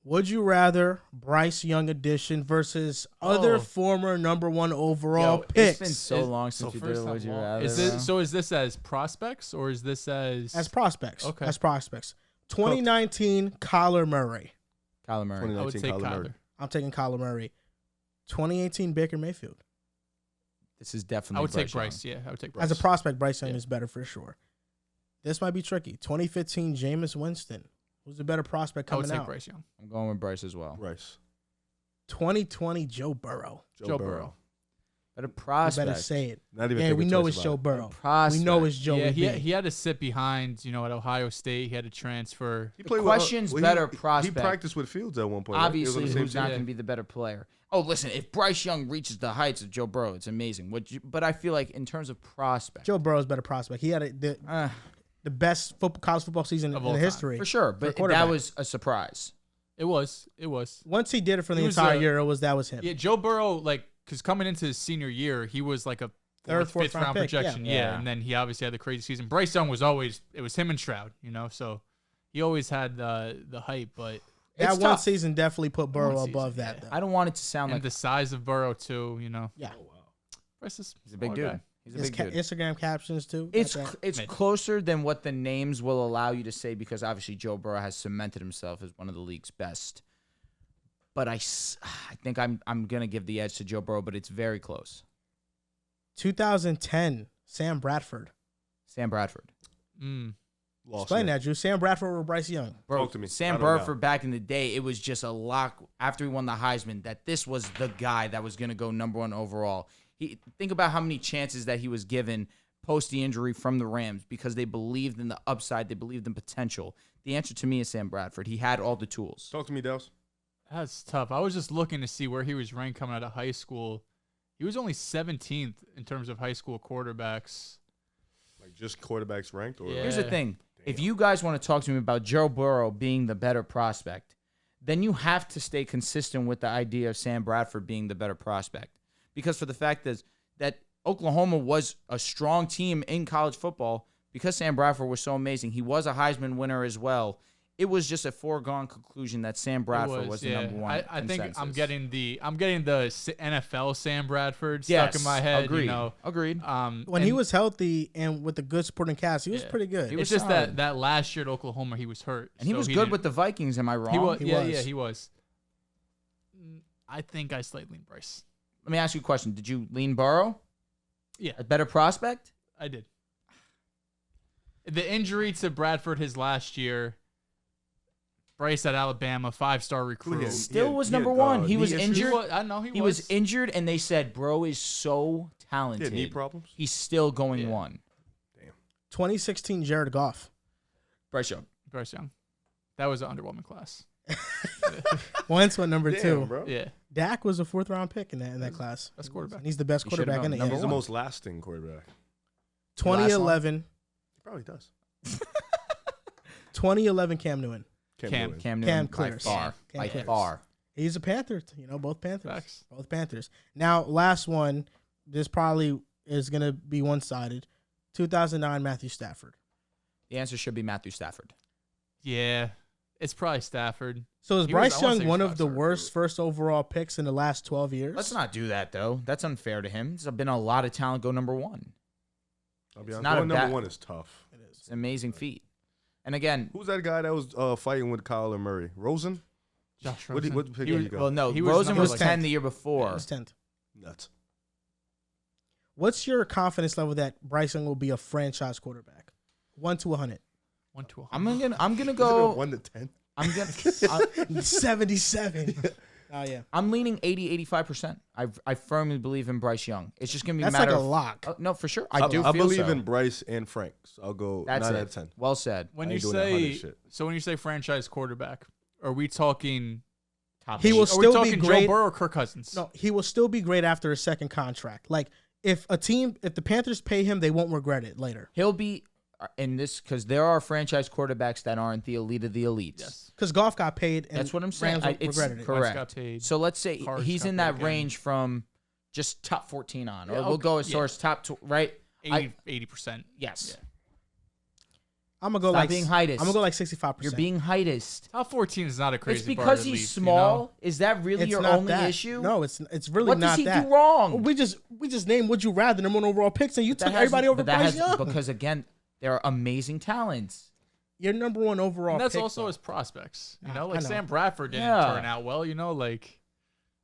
Would you rather Bryce Young edition versus other former number 1 overall picks? It's been so long since you did a Would You Rather. Is this as prospects or is this as prospects? Okay. As prospects. 2019 Kyler Murray. Kyler Murray. I would take Kyler. I'm taking Kyler Murray. 2018 Baker Mayfield. This is definitely I would take Bryce. Yeah, I would take Bryce. As a prospect, Bryce Young is better for sure. This might be tricky. 2015 Jameis Winston. Who's the better prospect coming out? I would take Bryce Young. I'm going with Bryce as well. Bryce. 2020 Joe Burrow. Joe Burrow. Better prospect. You better say it. Not even. Yeah, we know it's Joe Burrow. Prospect. We know it's Joe. Yeah, he had to sit behind. At Ohio State, he had to transfer. He played question's better prospect. He practiced with Fields at one point. Obviously, right? who's not going to be the better player? Oh, listen, if Bryce Young reaches the heights of Joe Burrow, it's amazing. But I feel like in terms of prospect, Joe Burrow's better prospect. He had the best college football season in history. For sure, but that was a surprise. It was. Once he did it for the entire year, that was him. Yeah, Joe Burrow, because coming into his senior year, he was like a fifth round projection. Yeah, and then he obviously had the crazy season. Bryce Young was always, it was him and Stroud, so he always had the hype, but that one season definitely put Burrow above that. I don't want it to sound like the size of Burrow too, Yeah. Oh, wow. Bryce is he's a big dude. He's a big dude. Instagram captions too. It's closer than what the names will allow you to say because obviously Joe Burrow has cemented himself as one of the league's best. But I think I'm gonna give the edge to Joe Burrow, but it's very close. 2010 Sam Bradford. Explain that, Drew. Sam Bradford or Bryce Young? Bro, Talk to me. Sam Bradford back in the day, it was just a lock after he won the Heisman that this was the guy that was gonna go number 1 overall. Think about how many chances that he was given post the injury from the Rams because they believed in the upside, they believed in potential. The answer to me is Sam Bradford. He had all the tools. Talk to me, Dehls. That's tough. I was just looking to see where he was ranked coming out of high school. He was only 17th in terms of high school quarterbacks. Like just quarterbacks ranked? Or Here's the thing. Damn. If you guys want to talk to me about Joe Burrow being the better prospect, then you have to stay consistent with the idea of Sam Bradford being the better prospect. Because for the fact that Oklahoma was a strong team in college football, because Sam Bradford was so amazing, he was a Heisman winner as well. It was just a foregone conclusion that Sam Bradford was the number 1. I think I'm getting the NFL Sam Bradford stuck in my head. Agreed. Agreed. When he was healthy and with a good supporting cast, he was pretty good. It's just that last year at Oklahoma he was hurt, and he was good with the Vikings. Am I wrong? He was. I think I slightly lean Bryce. Let me ask you a question. Did you lean Burrow? Yeah. A better prospect? I did. The injury to Bradford his last year, Bryce at Alabama, 5-star recruit. Still was number 1. He was injured. He was injured, and they said, bro is so talented. Knee problems? He's still going 1. Damn. 2016 Jared Goff. Bryce Young. That was an underwhelming class. Wentz went number 2. Bro. Yeah. Dak was a 4th-round pick in that class. Best quarterback. He's the best quarterback in the He's the most lasting quarterback. 2011. He probably does. 2011 Cam Newton. Cam Newton clears. By far. He's a Panther. Both Panthers. Facts. Both Panthers. Now, last one. This probably is going to be one-sided. 2009 Matthew Stafford. The answer should be Matthew Stafford. Yeah. It's probably Stafford. So is Bryce Young one of the worst first overall picks in the last 12 years? Let's not do that, though. That's unfair to him. There's been a lot of talent go number 1. I'll be honest. Going number 1 is tough. It is. It's an amazing feat. And again, who's that guy that was fighting with Kyler Murray? Rosen? Josh Rosen. What pick did he go? Well, no, He Rosen was 10 10th. the year before. He was 10th. Nuts. What's your confidence level that Bryce Young will be a franchise quarterback? 1 to 100. 1 to 100. I'm gonna go 1 to 10. I'm gonna 77. Oh yeah. I'm leaning 80-85%. I firmly believe in Bryce Young. It's just gonna be That's a matter like a of lock. no, for sure. I do feel believe in Bryce and Frank. So I'll go 9 out of 10. Well said. When I you ain't doing that 100 say shit. when you say franchise quarterback, are we talking Top He eight. will Are we still be talking great. Joe Burrow or Kirk Cousins? No, he will still be great after a second contract. Like if the Panthers pay him, they won't regret it later. He'll be in this because there are franchise quarterbacks that aren't the elite of the elites. Yes. Because Goff got paid. And That's what I'm saying. Rams It's regretted it. Wentz correct. got paid. So let's say Carr's he's got in paid that again. range from just top 14 on, or Yeah, we'll go as okay, far as top right. 80%. Yes. Yeah. I'm gonna go Stop like being heightist. I'm gonna go like 65%. You're being heightist. Top 14 is not a crazy It's because bar, he's small. Is that really It's your not only that. issue? No, it's really What not does he that. do wrong? We just named would you rather number 1 overall picks, and you took That has- everybody over but that Bryce has- Young. Because again, there are amazing talents. Your number 1 overall. And that's pick, also though. his prospects. You I know, like know. Sam Bradford didn't Yeah. turn out well. You know, like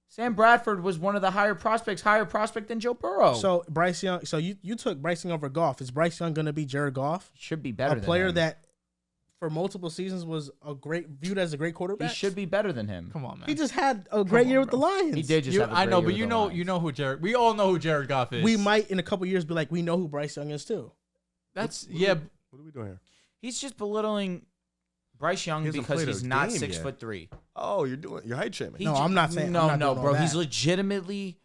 Sam Bradford was one of the higher prospects than Joe Burrow. So Bryce Young. So you took Bryce Young over Goff. Is Bryce Young gonna be Jared Goff? should be better A than player him. that for multiple seasons was viewed as a great He quarterback. should be better than him. come on, man. He just had a great year with the Lions. He did just have a I great know, year but with you the know, Lions. who Jared. We all know who Jared Goff is. We might in a couple years be like, we know who Bryce Young is too. That's What yeah. What are we doing here? He's just belittling Bryce Young He hasn't because played a he's not game 6'3". Oh, you're height shaming. He No, I'm not saying- No, I'm not no, doing all bro. that. He's legitimately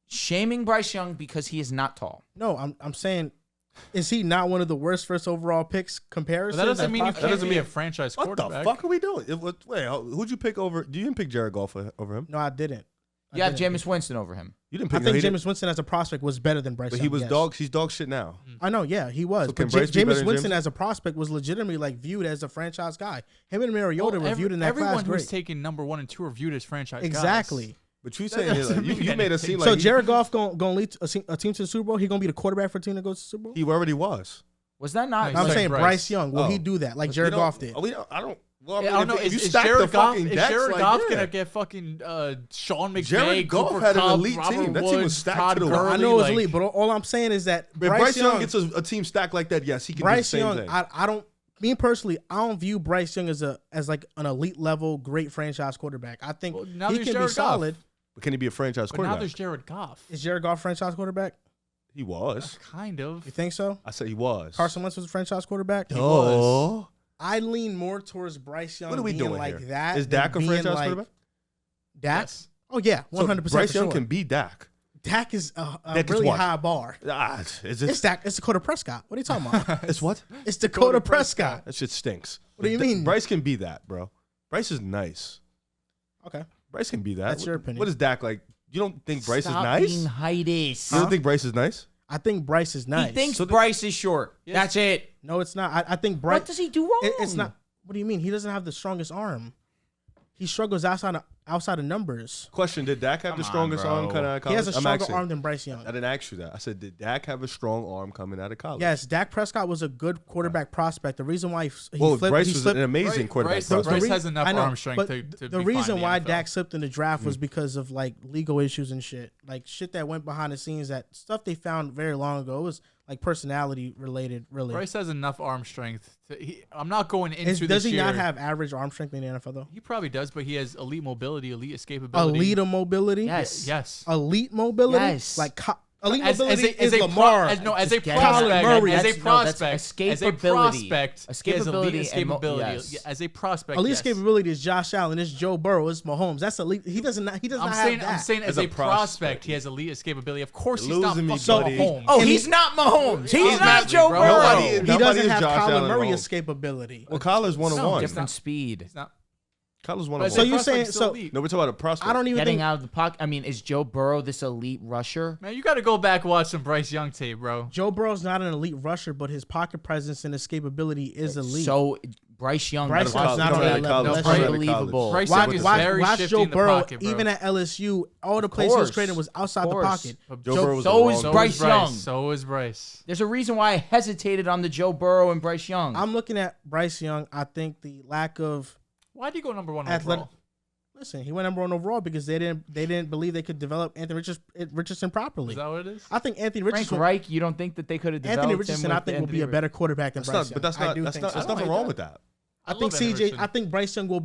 shaming Bryce Young because he is not tall. No, I'm saying, is he not one of the worst first overall picks But comparison? that doesn't mean you That can't doesn't be mean- a franchise What the quarterback. fuck are we doing? Wait, who'd you pick over? You didn't pick Jared Goff over him. No, I didn't. You have Jameis Winston over him. You didn't I pick think him. Jameis Winston as a prospect was better than Bryce But Young. he was yes. He's dog shit now. I know, yeah, he was. So can but Bryce be better Jameis than Winston James? as a prospect was legitimately like viewed as a franchise guy. Him and Mariota were viewed in that everyone class who's great. taken number 1 and 2 are viewed as franchise guys. Exactly. But you That saying doesn't you mean made it seem like So Jared Goff gonna lead a team to the Super Bowl. He gonna be the quarterback for a team that goes to the Super Bowl. he already was. Was that not? No, I'm he's saying like Bryce Bryce. Young. Will he do that like Jared Goff did? I don't. Well, Yeah, I don't know. if you Is stack the Jared Goff, fucking is decks, Jared like, Goff yeah. gonna get fucking Sean McVay, Jared Goff Cooper had an Kupp, elite Robert team. That team was Woods, stacked Todd to the Gurley, I know it's like, elite, but all I'm saying is that If Bryce Young gets a team stacked like that, yes, he can do the Bryce same Young, thing. I don't. Me personally, I don't view Bryce Young as like an elite level great franchise quarterback. I think Well, now he there's can be Jared Goff. solid. But can he be a franchise But now quarterback? there's Jared Goff. Is Jared Goff franchise quarterback? He was. Kind of. You think so? I said he was. Carson Wentz was a franchise quarterback. Oh. I lean more towards Bryce Young What are we being doing like here? that. Is than Dak a being franchise like quarterback? Dak? Yes. Oh yeah, 100%. Bryce for Young sure. can beat Dak. Dak is a Dak is really what? high bar. Is It's Dak. It's Dakota Prescott. What are you talking about? It's what? It's Dakota Prescott. That shit stinks. What do you mean? Bryce can be that, bro. Bryce is nice. Okay. Bryce can be that. That's your opinion. What is Dak like? You don't think Bryce Stop is nice? being heightist. You don't think Bryce is nice? I think Bryce is nice. He thinks So Bryce is short. Yes. That's it. No, it's not. I think Bryce. What does he do wrong? It's not. What do you mean? He doesn't have the strongest arm. He struggles outside of numbers. Question: did Dak have Come the on, strongest bro. arm coming out of He college? has a I'm stronger asking. arm than Bryce Young. I didn't ask you that. I said, did Dak have a strong arm coming out of college? Yes, Dak Prescott was a good quarterback prospect. The reason why he Well, flipped, Bryce he was slipped, an amazing quarterback. Bryce, prospect. Bryce has enough I know, arm strength but to the be fine reason in the why NFL. Dak slipped in the draft was because of like legal issues and shit, like shit that went behind the scenes, that stuff they found very long ago. It was like personality related, really. Bryce has enough arm strength. I'm not going into Does this he year. not have average arm strength in the NFL though? He probably does, but he has elite mobility, elite escapability. Elite mobility, Yes. Yes. elite mobility, Yes. like elite As mobility a is Lamar. as a Just get it. prospect, Murray. as a That's prospect, escapability. he has elite Escapability and escapability. yes. As a prospect, elite yes. escapability is Josh Allen, it's Joe Burrow, it's Mahomes. That's elite. He does not I'm have saying, that. I'm saying, as As a a prospect, prospect. he has elite escapability. Of course, he's You're not losing me, fucking buddy. Mahomes. Oh, he's not Mahomes. He's not Obviously, Joe bro. Burrow. Nobody- He Nobody doesn't is have Josh Kyler Allen Murray Mahomes. escapability. Well, Kyler's one on one. Different speed. He's not. Kyler's one But on So one. you're saying- prospect's still so- elite. No, we're talking about a prospect. I don't even Getting think. out of the pocket. I mean, is Joe Burrow this elite rusher? Man, you got to go back and watch some Bryce Young tape, bro. Joe Burrow's not an elite rusher, but his pocket presence and escapability is elite. So Bryce Young. Bryce is Young's not on that level. No, That's Bryce right. unbelievable. Bryce watch, Young is watch, very watch shifty Joe in the Burrow, pocket, bro. even at LSU, all the plays he was course. creating was outside the course. pocket. Joe Burrow was so the is wrong- Bryce Young. So is Bryce. There's a reason why I hesitated on the Joe Burrow and Bryce Young. I'm looking at Bryce Young. I think the lack of Why do you go number one athletic. overall? Listen, he went number one overall because they didn't believe they could develop Anthony Richardson properly. Is that what it is? I think Anthony Frank Richardson. Reich, you don't think that they could have developed Anthony Richardson, him I with think, will be a Anthony better quarterback than That's Bryce not. Young. But that's I not. do That's think not. so. There's I don't nothing hate wrong that. with that. I think love Anthony CJ. Richardson. I think Bryce Young will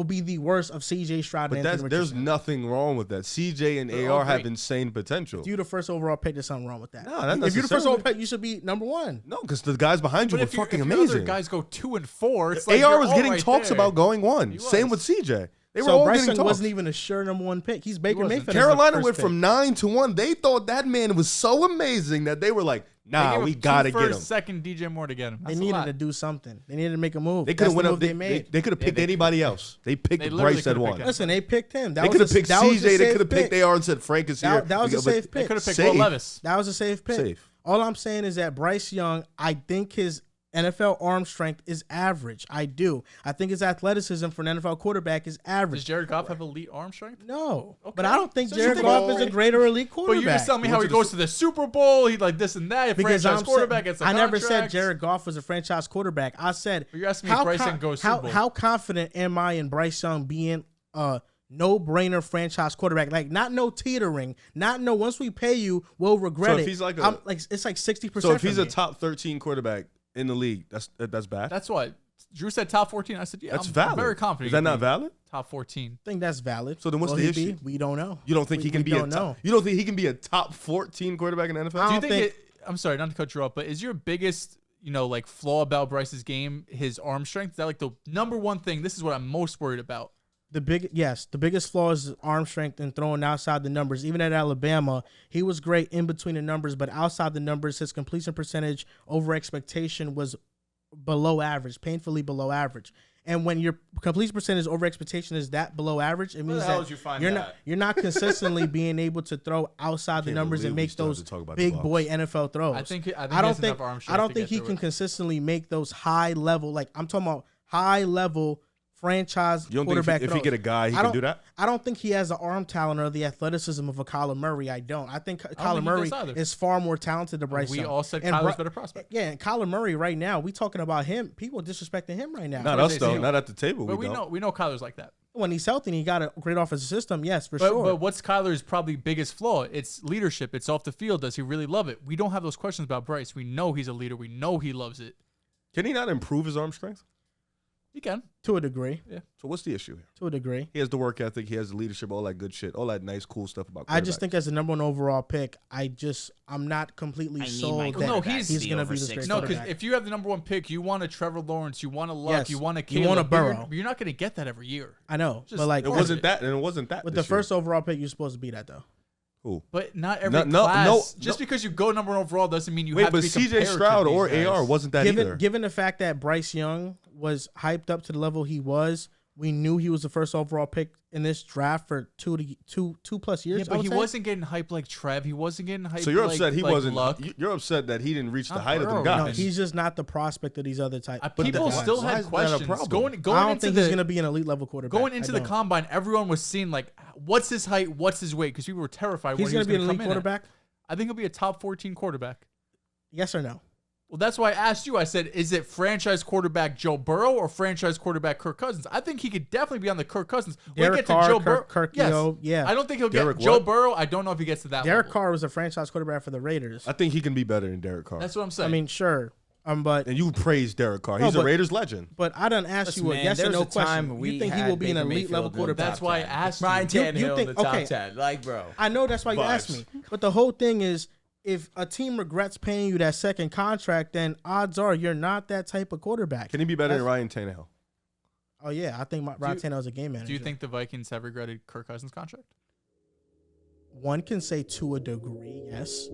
be the worst of CJ Stroud But and Anthony there's Richardson. nothing wrong with that. CJ and They're all AR have great. insane potential. If you're the first overall pick, there's something wrong with that. No, not if you're the first necessarily. overall pick, you should be number one. No, because the guys behind you But were if fucking your other amazing. guys go 2 and 4, it's like AR you're was all getting right talks there. about going one. He Same with was. CJ. They were So all Bryce getting Young talks. wasn't even a sure number one pick. He's Baker wasn't. Mayfield. as the Carolina first went pick. from 9 to 1. They thought that man was so amazing that they were like, They nah, gave we him gotta 2 get him. first, second DJ Moore to get him. They That's a needed lot. to do something. They needed to make a move. They could have That's went the up. move they made. They could have picked anybody else. They picked They literally Bryce at could've one. picked him. Listen, they picked him. That They was could have a- picked that was a CJ. They safe could have picked pick. AR and said Frank is here. That was a But safe They pick. could have picked Safe. Will Levis. That was a safe pick. Safe. All I'm saying is that Bryce Young, I think his NFL arm strength is average. I do. I think his athleticism for an NFL quarterback is average. Does Jared Goff have elite arm strength? No. Okay. But I don't think So Jared Goff is a greater elite But quarterback. you just tell me how he goes to the Super Bowl. He like this and that. Because Franchise quarterback gets a I never contract. said Jared Goff was a franchise quarterback. I said, But you're asking me if Bryce Young goes Super Bowl. how confident am I in Bryce Young being a no-brainer franchise quarterback? Like, not no teetering, not no once we pay you, we'll regret So it. if he's like it's like 60%. So if he's a top 13 quarterback in the league, that's bad. That's what Drew said. Top 14. I said, yeah, That's I'm valid. very confident. Is that not valid? Top 14. I think that's valid. So then what's Will the he issue? be? We don't know. You don't think he can be a top? You don't think he can be a top 14 quarterback in the NFL? Do you don't think? I'm sorry, not to cut you off, but is your biggest, like flaw about Bryce's game his arm strength? Is that like the number one thing? This is what I'm most worried about. The biggest flaw is arm strength and throwing outside the numbers. Even at Alabama, he was great in between the numbers, but outside the numbers, his completion percentage over expectation was below average, painfully below average. And when your completion percentage over expectation is that below average, it means that you're not consistently being able to throw outside the numbers and make those big boy NFL throws. I don't think he can consistently make those high level, like I'm talking about high level franchise quarterback throws. If you get a guy, he can do that? I don't think he has the arm talent or the athleticism of a Kyler Murray. I think Kyler Murray is far more talented than Bryce Young. We all said Kyler's better prospect. Yeah, and Kyler Murray right now, we talking about him. People disrespecting him right now. Not us though. Not at the table. But we know Kyler's like that. When he's healthy and he got a great offensive system, yes, for sure. But what's Kyler's probably biggest flaw? It's leadership. It's off the field. Does he really love it? We don't have those questions about Bryce. We know he's a leader. We know he loves it. Can he not improve his arm strength? He can. To a degree. Yeah. So what's the issue here? To a degree. He has the work ethic. He has the leadership, all that good shit, all that nice, cool stuff about quarterbacks. I just think as the number one overall pick, I'm not completely sold that he's going to be this great No, quarterback. because if you have the number one pick, you want a Trevor Lawrence, you want a Luck, you want a Caleb. You want a Burrow. You're not going to get that every year. I know. But like, it wasn't that. With the first overall pick, you're supposed to be that, though. Who? But not every class. Just because you go number one overall doesn't mean you have to be compared to CJ Stroud or guys. AR wasn't that either. Given the fact that Bryce Young was hyped up to the level he was, we knew he was the first overall pick in this draft for two plus years. Yeah, but he wasn't getting hyped like Trev. He wasn't getting hyped. So you're upset he wasn't. Luck. You're upset that he didn't reach the height of them No, guys. he's just not the prospect of these other types. People still had questions. Going I don't think he's going to be an elite level quarterback. Going into the combine, everyone was seeing like, what's his height, what's his weight, because people were terrified. He's going to be an elite quarterback. I think he'll be a top 14 quarterback. Yes or no? Well, that's why I asked you. I said, is it franchise quarterback Joe Burrow or franchise quarterback Kirk Cousins? I think he could definitely be on the Kirk Cousins. Derek Carr, Kirk, yes. yeah. I don't think he'll get Joe Burrow. I don't know if he gets to that Derek level. Carr was a franchise quarterback for the Raiders. I think he can be better than Derek Carr. That's what I'm saying. I mean, sure. But and you praise Derek Carr. He's a Raiders legend. But I done asked you a yes or no question. You think he will be an elite level quarterback? That's why I asked you. Ryan Tannehill in the top okay. 10. Like, bro. I know that's why you asked me. But the whole thing is, if a team regrets paying you that second contract, then odds are you're not that type of quarterback. Can he be better than Ryan Tannehill? Oh, yeah. I think Ryan Tannehill is a game manager. Do you think the Vikings have regretted Kirk Cousins' contract? One can say to a degree, yes.